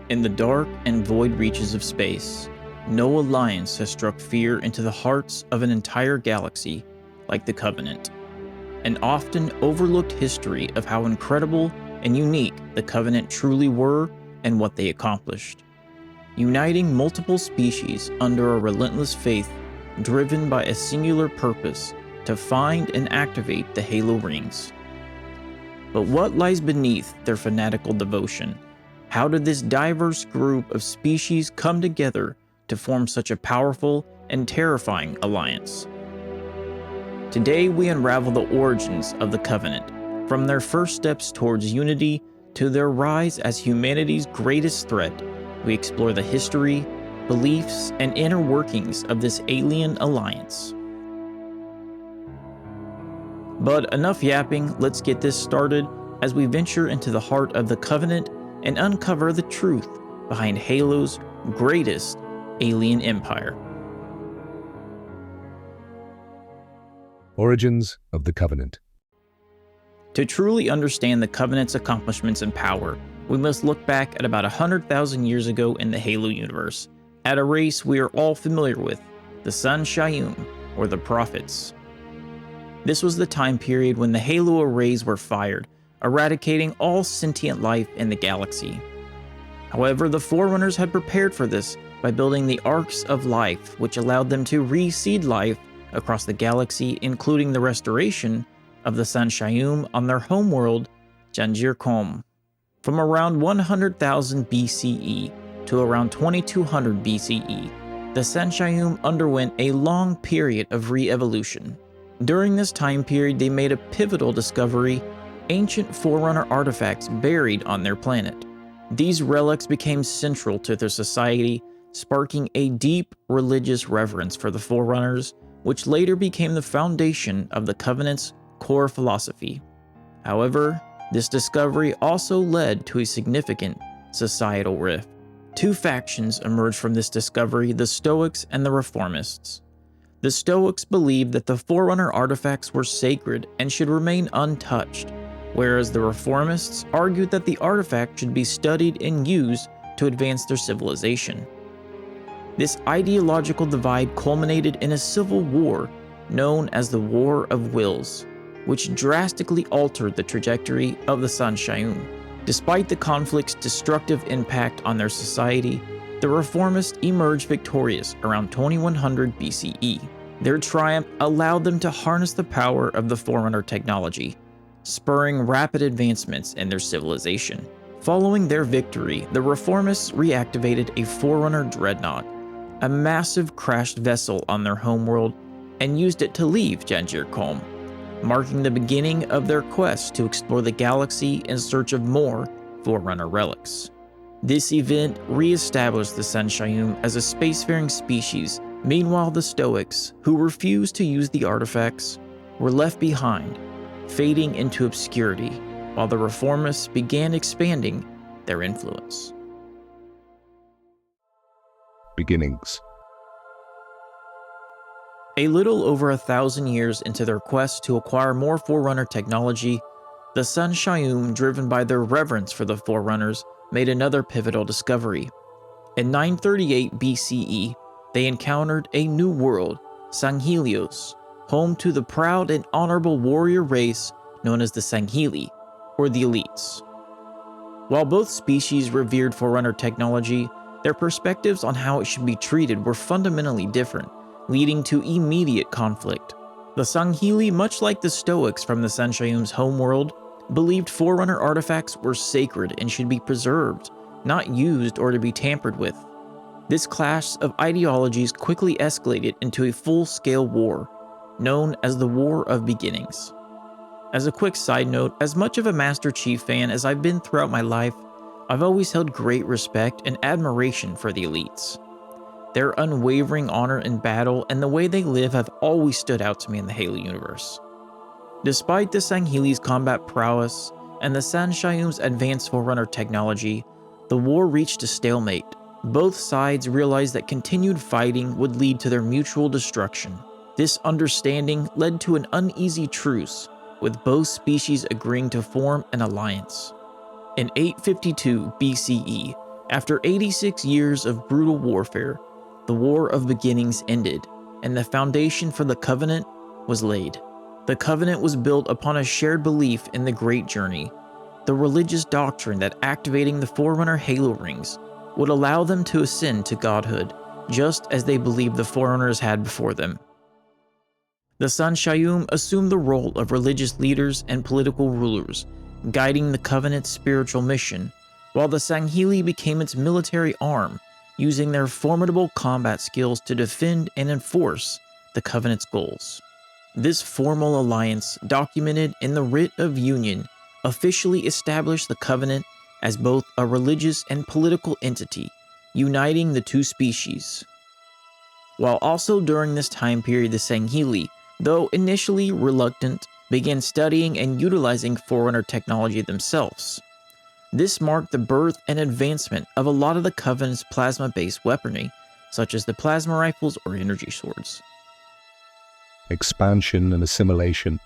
In the dark and void reaches of space, no alliance has struck fear into the hearts of an entire galaxy like the Covenant, an often overlooked history of how incredible and unique the Covenant truly were and what they accomplished. Uniting multiple species under a relentless faith driven by a singular purpose to find and activate the Halo rings. But what lies beneath their fanatical devotion? How did this diverse group of species come together to form such a powerful and terrifying alliance? Today we unravel the origins of the Covenant, from their first steps towards unity to their rise as humanity's greatest threat. We explore the history, beliefs, and inner workings of this alien alliance. But enough yapping, let's get this started as we venture into the heart of the Covenant and uncover the truth behind Halo's greatest alien empire. Origins of the Covenant. To truly understand the Covenant's accomplishments and power, we must look back at about 100,000 years ago in the Halo universe, at a race we are all familiar with, the Sangheili, or the Prophets. This was the time period when the Halo arrays were fired, eradicating all sentient life in the galaxy. However, the Forerunners had prepared for this by building the Arcs of Life, which allowed them to reseed life across the galaxy, including the restoration of the Sangheili on their homeworld, Thankyou. From around 100,000 BCE to around 2200 BCE, the Sangheili underwent a long period of re-evolution. During this time period, they made a pivotal discovery: ancient Forerunner artifacts buried on their planet. These relics became central to their society, sparking a deep religious reverence for the Forerunners, which later became the foundation of the Covenant's core philosophy. However, this discovery also led to a significant societal rift. Two factions emerged from this discovery: the Stoics and the Reformists. The Stoics believed that the Forerunner artifacts were sacred and should remain untouched, whereas the Reformists argued that the artifact should be studied and used to advance their civilization. This ideological divide culminated in a civil war known as the War of Wills, which drastically altered the trajectory of the Sangheili. Despite the conflict's destructive impact on their society, the Reformists emerged victorious around 2100 BCE. Their triumph allowed them to harness the power of the Forerunner technology, spurring rapid advancements in their civilization. Following their victory, the Reformists reactivated a Forerunner dreadnought, a massive crashed vessel on their homeworld, and used it to leave Thankyou, marking the beginning of their quest to explore the galaxy in search of more Forerunner relics. This event re-established the Sangheili as a spacefaring species. Meanwhile, the Stoics, who refused to use the artifacts, were left behind, fading into obscurity, while the Reformists began expanding their influence. Beginnings. A little over 1,000 years into their quest to acquire more Forerunner technology, the Sangheili, driven by their reverence for the Forerunners, made another pivotal discovery. In 938 BCE, they encountered a new world, Sangheili, home to the proud and honorable warrior race known as the Sangheili, or the Elites. While both species revered Forerunner technology, their perspectives on how it should be treated were fundamentally different, leading to immediate conflict. The Sangheili, much like the Stoics from the Sangheili's homeworld, believed Forerunner artifacts were sacred and should be preserved, not used or to be tampered with. This clash of ideologies quickly escalated into a full-scale war, known as the War of Beginnings. As a quick side note, as much of a Master Chief fan as I've been throughout my life, I've always held great respect and admiration for the Elites. Their unwavering honor in battle and the way they live have always stood out to me in the Halo universe. Despite the Sangheili's combat prowess and the Sangheili's advanced Forerunner technology, the war reached a stalemate. Both sides realized that continued fighting would lead to their mutual destruction. This understanding led to an uneasy truce, with both species agreeing to form an alliance. In 852 BCE, After 86 years of brutal warfare, the War of Beginnings ended, and the foundation for the Covenant was laid. The Covenant was built upon a shared belief in the Great Journey, the religious doctrine that activating the Forerunner Halo rings would allow them to ascend to godhood, just as they believed the Forerunners had before them. The Sangheili assumed the role of religious leaders and political rulers, guiding the Covenant's spiritual mission, while the Sangheili became its military arm, using their formidable combat skills to defend and enforce the Covenant's goals. This formal alliance, documented in the Writ of Union, officially established the Covenant as both a religious and political entity, uniting the two species. While also during this time period, the Sangheili, though initially reluctant, began studying and utilizing Forerunner technology themselves. This marked the birth and advancement of a lot of the Covenant's plasma-based weaponry, such as the plasma rifles or energy swords. Expansion and assimilation.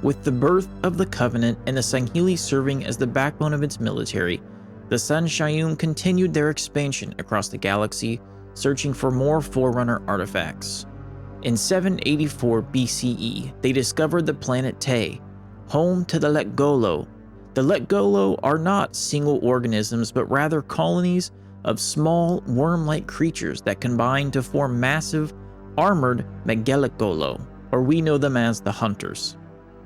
With the birth of the Covenant and the Sangheili serving as the backbone of its military, the Sangheili continued their expansion across the galaxy, searching for more Forerunner artifacts. In 784 BCE, they discovered the planet Te, home to the Letgolo. The Letgolo are not single organisms, but rather colonies of small, worm-like creatures that combine to form massive, armored Megalegolo, or we know them as the Hunters.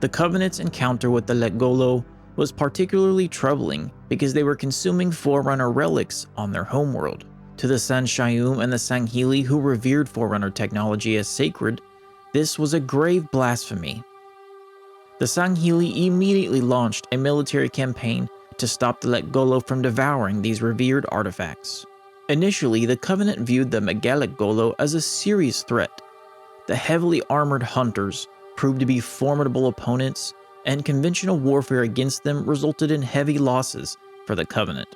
The Covenant's encounter with the Letgolo was particularly troubling because they were consuming Forerunner relics on their homeworld. To the Sangheili and the Sangheili, who revered Forerunner technology as sacred, this was a grave blasphemy. The Sangheili immediately launched a military campaign to stop the Letgolo from devouring these revered artifacts. Initially, the Covenant viewed the Megalegolo as a serious threat. The heavily armored Hunters proved to be formidable opponents, and conventional warfare against them resulted in heavy losses for the Covenant.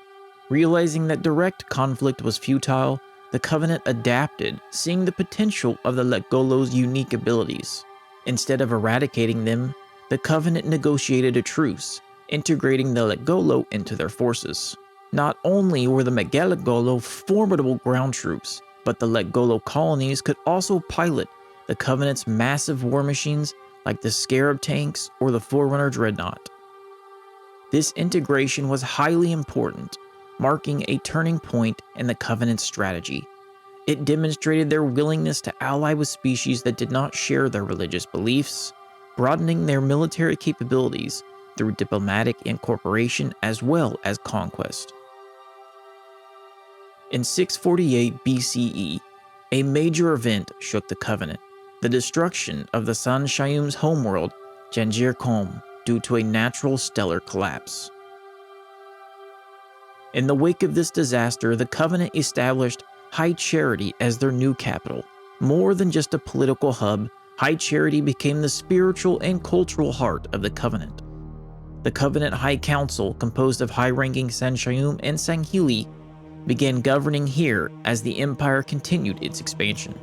Realizing that direct conflict was futile, the Covenant adapted, seeing the potential of the Letgolo's unique abilities. Instead of eradicating them, the Covenant negotiated a truce, integrating the Letgolo into their forces. Not only were the Megalegolo formidable ground troops, but the Letgolo colonies could also pilot the Covenant's massive war machines like the Scarab tanks or the Forerunner Dreadnought. This integration was highly important, marking a turning point in the Covenant's strategy. It demonstrated their willingness to ally with species that did not share their religious beliefs, broadening their military capabilities through diplomatic incorporation as well as conquest. In 648 BCE, a major event shook the Covenant, the destruction of the Sangheili's homeworld, Jangir-Kom, due to a natural stellar collapse. In the wake of this disaster, the Covenant established High Charity as their new capital. More than just a political hub, High Charity became the spiritual and cultural heart of the Covenant. The Covenant High Council, composed of high-ranking Sangheili and Sangheili, began governing here as the Empire continued its expansion.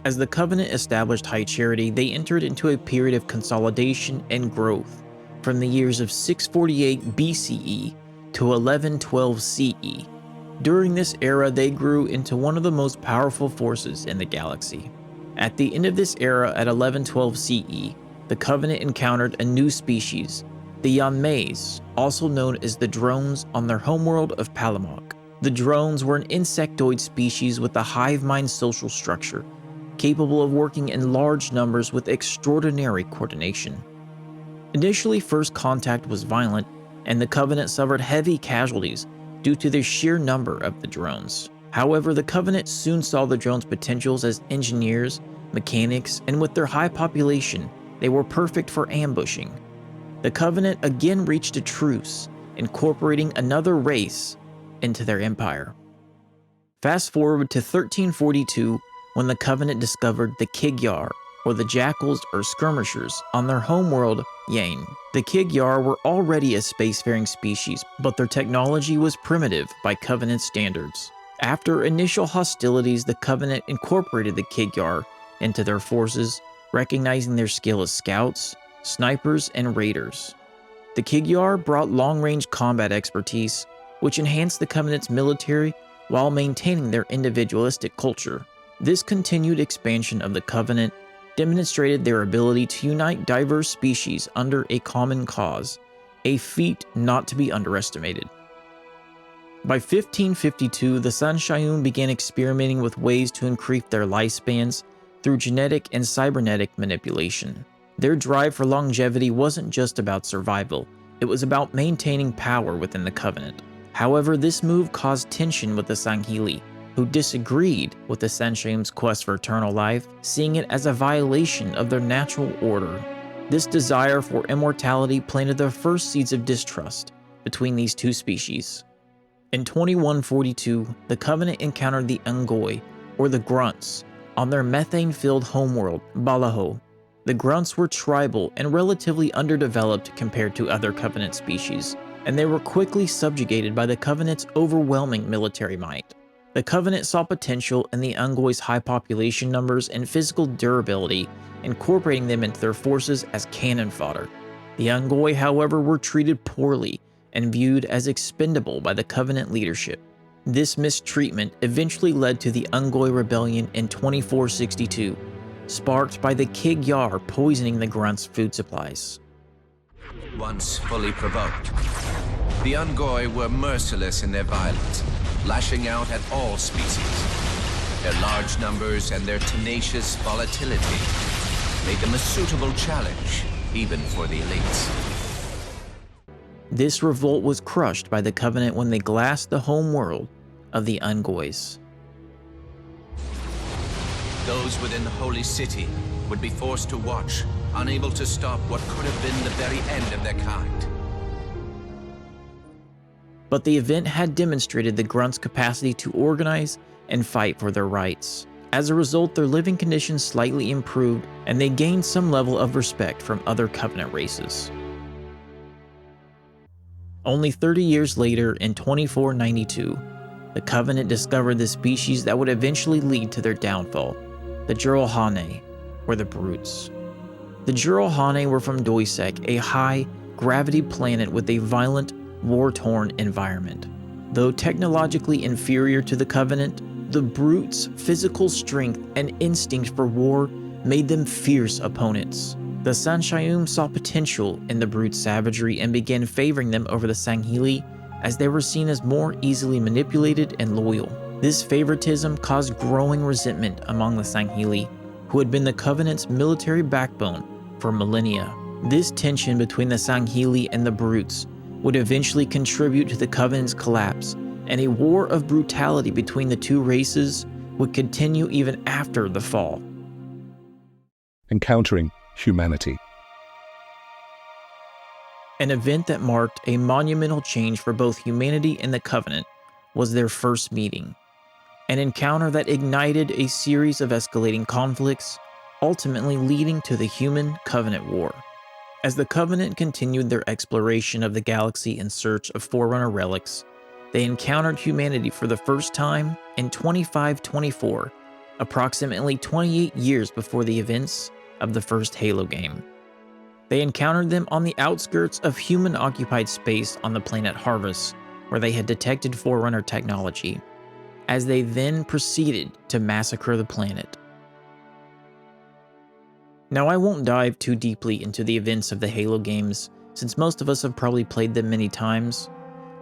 As the Covenant established High Charity, they entered into a period of consolidation and growth from the years of 648 BCE to 1112 CE. During this era, they grew into one of the most powerful forces in the galaxy. At the end of this era, at 1112 CE, the Covenant encountered a new species, the Yanmeis, also known as the Drones, on their homeworld of Palamok. The Drones were an insectoid species with a hive mind social structure, capable of working in large numbers with extraordinary coordination. Initially, first contact was violent, and the Covenant suffered heavy casualties due to the sheer number of the drones. However, the Covenant soon saw the drones' potentials as engineers, mechanics, and with their high population, they were perfect for ambushing. The Covenant again reached a truce, incorporating another race into their empire. Fast forward to 1342, when the Covenant discovered the Kigyar, or the Jackals or Skirmishers, on their homeworld, Yane. The Kigyar were already a spacefaring species, but their technology was primitive by Covenant standards. After initial hostilities, the Covenant incorporated the Kigyar into their forces, recognizing their skill as scouts, snipers, and raiders. The Kigyar brought long-range combat expertise, which enhanced the Covenant's military while maintaining their individualistic culture. This continued expansion of the Covenant demonstrated their ability to unite diverse species under a common cause, a feat not to be underestimated. By 1552, the Sangheili began experimenting with ways to increase their lifespans through genetic and cybernetic manipulation. Their drive for longevity wasn't just about survival, it was about maintaining power within the Covenant. However, this move caused tension with the Sangheili, who disagreed with the Sangheili's quest for eternal life, seeing it as a violation of their natural order. This desire for immortality planted the first seeds of distrust between these two species. In 2142, the Covenant encountered the Ungoi, or the Grunts, on their methane-filled homeworld, Balaho. The Grunts were tribal and relatively underdeveloped compared to other Covenant species, and they were quickly subjugated by the Covenant's overwhelming military might. The Covenant saw potential in the Ungoi's high population numbers and physical durability, incorporating them into their forces as cannon fodder. The Ungoi, however, were treated poorly and viewed as expendable by the Covenant leadership. This mistreatment eventually led to the Ungoi Rebellion in 2462, sparked by the Kigyar poisoning the Grunts' food supplies. Once fully provoked, the Ungoi were merciless in their violence, lashing out at all species. Their large numbers and their tenacious volatility made them a suitable challenge, even for the elites. This revolt was crushed by the Covenant when they glassed the home world of the Ungois. Those within the Holy City would be forced to watch, unable to stop what could have been the very end of their kind. But the event had demonstrated the Grunts' capacity to organize and fight for their rights. As a result, their living conditions slightly improved, and they gained some level of respect from other Covenant races. Only 30 years later, in 2492, the Covenant discovered the species that would eventually lead to their downfall, the Juralhane, or the Brutes. The Juralhane were from Doisek, a high-gravity planet with a violent, war-torn environment. Though technologically inferior to the Covenant, the Brutes' physical strength and instinct for war made them fierce opponents. The Sangheili saw potential in the Brute savagery and began favoring them over the Sangheili, as they were seen as more easily manipulated and loyal. This favoritism caused growing resentment among the Sangheili, who had been the Covenant's military backbone for millennia. This tension between the Sangheili and the Brutes would eventually contribute to the Covenant's collapse, and a war of brutality between the two races would continue even after the fall. Encountering humanity. An event that marked a monumental change for both humanity and the Covenant was their first meeting, an encounter that ignited a series of escalating conflicts, ultimately leading to the Human-Covenant War. As the Covenant continued their exploration of the galaxy in search of Forerunner relics, they encountered humanity for the first time in 2524, approximately 28 years before the events of the first Halo game. They encountered them on the outskirts of human-occupied space on the planet Harvest, where they had detected Forerunner technology, as they then proceeded to massacre the planet. Now, I won't dive too deeply into the events of the Halo games, since most of us have probably played them many times,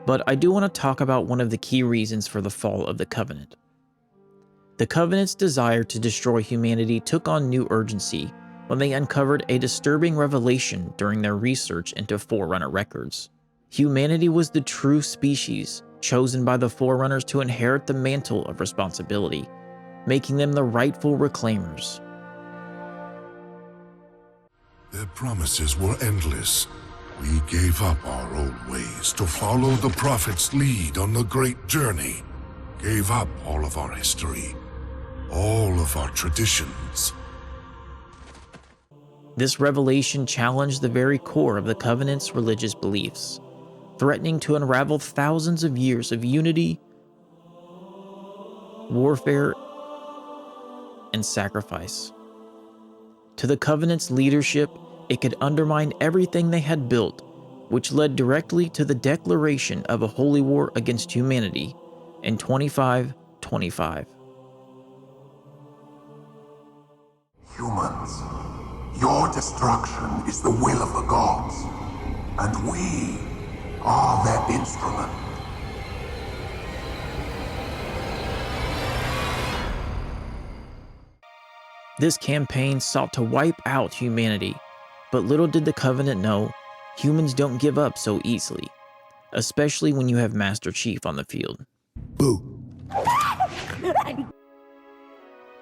but I do want to talk about one of the key reasons for the fall of the Covenant. The Covenant's desire to destroy humanity took on new urgency when they uncovered a disturbing revelation during their research into Forerunner records. Humanity was the true species chosen by the Forerunners to inherit the mantle of responsibility, making them the rightful reclaimers. Their promises were endless. We gave up our old ways to follow the Prophet's lead on the great journey. Gave up all of our history, all of our traditions. This revelation challenged the very core of the Covenant's religious beliefs, threatening to unravel thousands of years of unity, warfare, and sacrifice. To the Covenant's leadership, it could undermine everything they had built, which led directly to the declaration of a holy war against humanity in 2525. Humans, your destruction is the will of the gods, and we are their instrument. This campaign sought to wipe out humanity, but little did the Covenant know, humans don't give up so easily, especially when you have Master Chief on the field. Boo.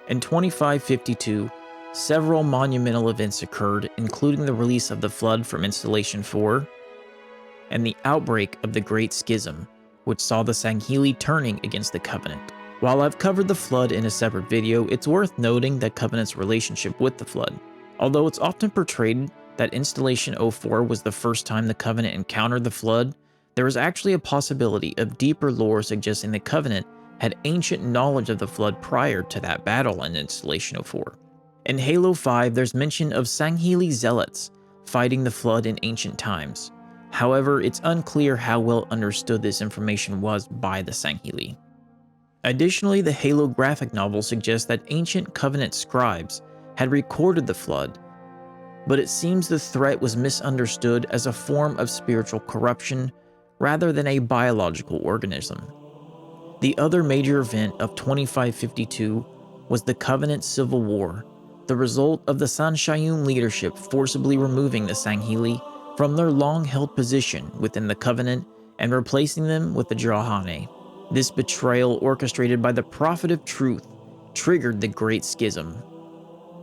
In 2552, several monumental events occurred, including the release of the Flood from Installation 4, and the outbreak of the Great Schism, which saw the Sangheili turning against the Covenant. While I've covered the Flood in a separate video, it's worth noting that Covenant's relationship with the Flood. Although it's often portrayed that Installation 04 was the first time the Covenant encountered the Flood, there is actually a possibility of deeper lore suggesting the Covenant had ancient knowledge of the Flood prior to that battle in Installation 04. In Halo 5, there's mention of Sangheili zealots fighting the Flood in ancient times. However, it's unclear how well understood this information was by the Sangheili. Additionally, the Halo graphic novel suggests that ancient Covenant scribes had recorded the Flood, but it seems the threat was misunderstood as a form of spiritual corruption rather than a biological organism. The other major event of 2552 was the Covenant Civil War, the result of the Sangheili leadership forcibly removing the Sangheili from their long-held position within the Covenant and replacing them with the Drahane. This betrayal, orchestrated by the Prophet of Truth, triggered the Great Schism.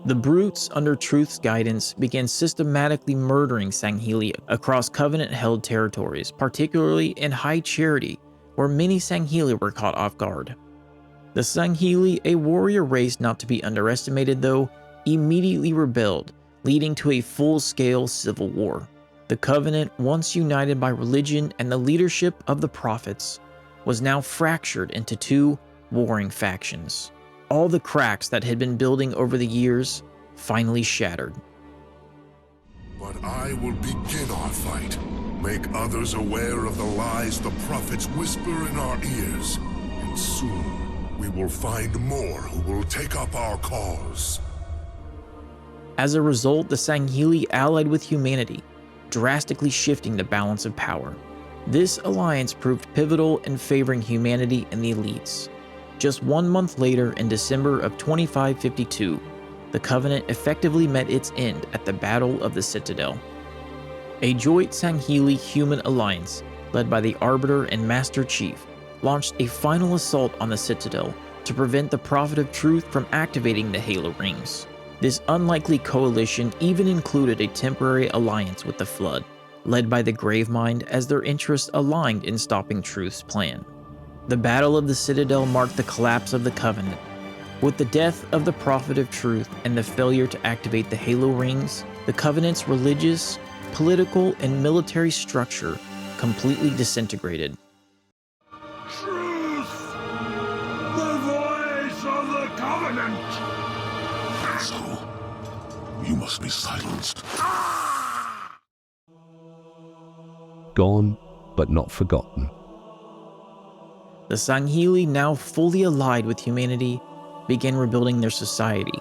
The Brutes, under Truth's guidance, began systematically murdering Sangheili across Covenant-held territories, particularly in High Charity, where many Sangheili were caught off guard. The Sangheili, a warrior race not to be underestimated though, immediately rebelled, leading to a full-scale civil war. The Covenant, once united by religion and the leadership of the prophets, was now fractured into two warring factions. All the cracks that had been building over the years finally shattered. But I will begin our fight. Make others aware of the lies the prophets whisper in our ears. And soon, we will find more who will take up our cause. As a result, the Sangheili allied with humanity, drastically shifting the balance of power. This alliance proved pivotal in favoring humanity and the elites. Just 1 month later, in December of 2552, the Covenant effectively met its end at the Battle of the Citadel. A joint Sangheili human alliance, led by the Arbiter and Master Chief, launched a final assault on the Citadel to prevent the Prophet of Truth from activating the Halo Rings. This unlikely coalition even included a temporary alliance with the Flood, led by the Gravemind, as their interests aligned in stopping Truth's plan. The Battle of the Citadel marked the collapse of the Covenant. With the death of the Prophet of Truth and the failure to activate the Halo Rings, the Covenant's religious, political, and military structure completely disintegrated. Truth! The voice of the Covenant! So, you must be silenced. Gone, but not forgotten. The Sangheili, now fully allied with humanity, began rebuilding their society,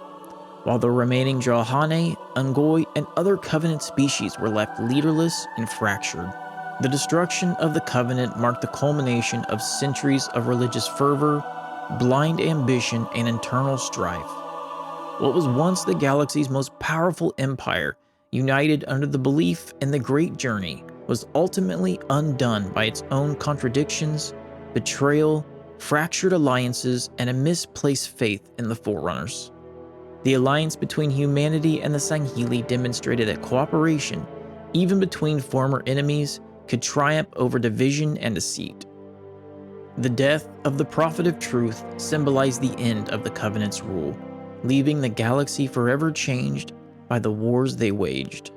while the remaining Drahane, Ungoi, and other Covenant species were left leaderless and fractured. The destruction of the Covenant marked the culmination of centuries of religious fervor, blind ambition, and internal strife. What was once the galaxy's most powerful empire, united under the belief in the Great Journey, was ultimately undone by its own contradictions, betrayal, fractured alliances, and a misplaced faith in the Forerunners. The alliance between humanity and the Sangheili demonstrated that cooperation, even between former enemies, could triumph over division and deceit. The death of the Prophet of Truth symbolized the end of the Covenant's rule, leaving the galaxy forever changed by the wars they waged.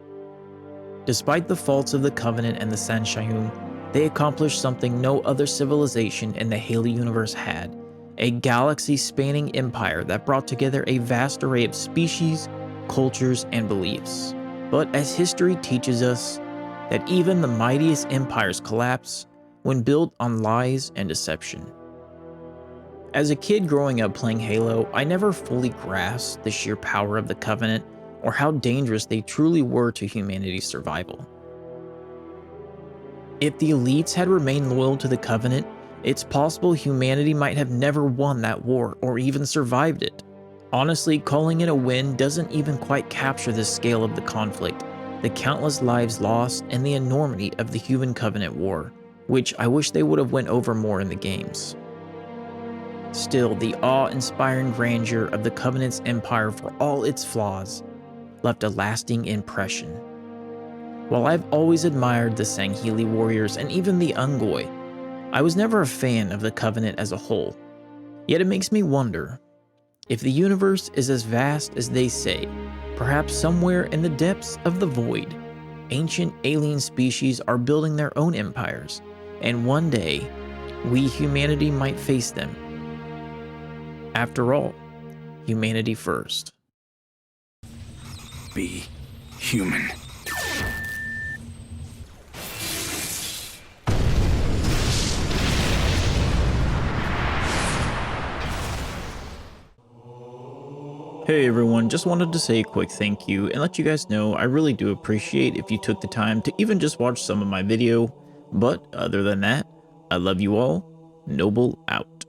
Despite the faults of the Covenant and the Sangheili, they accomplished something no other civilization in the Halo universe had: a galaxy-spanning empire that brought together a vast array of species, cultures, and beliefs. But as history teaches us, that even the mightiest empires collapse when built on lies and deception. As a kid growing up playing Halo, I never fully grasped the sheer power of the Covenant or how dangerous they truly were to humanity's survival. If the elites had remained loyal to the Covenant, it's possible humanity might have never won that war or even survived it. Honestly, calling it a win doesn't even quite capture the scale of the conflict, the countless lives lost, and the enormity of the Human Covenant War, which I wish they would have went over more in the games. Still, the awe-inspiring grandeur of the Covenant's empire, for all its flaws, left a lasting impression. While I've always admired the Sangheili warriors and even the Ungoi, I was never a fan of the Covenant as a whole. Yet it makes me wonder, if the universe is as vast as they say, perhaps somewhere in the depths of the void, ancient alien species are building their own empires, and one day, we humanity might face them. After all, humanity first. Be human. Hey everyone, just wanted to say a quick thank you and let you guys know I really do appreciate if you took the time to even just watch some of my video. But other than that, I love you all. Noble out.